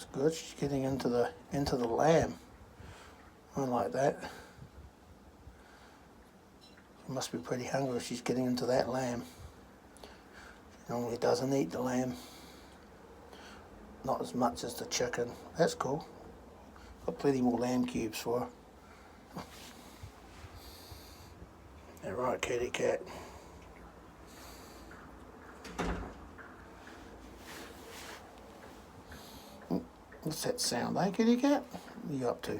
That's good. She's getting into the lamb. I like that. She must be pretty hungry if she's getting into that lamb. She normally doesn't eat the lamb. Not as much as the chicken. That's cool. Got plenty more lamb cubes for her. Yeah, right, kitty cat. What's that sound, eh, kitty cat? What are you up to?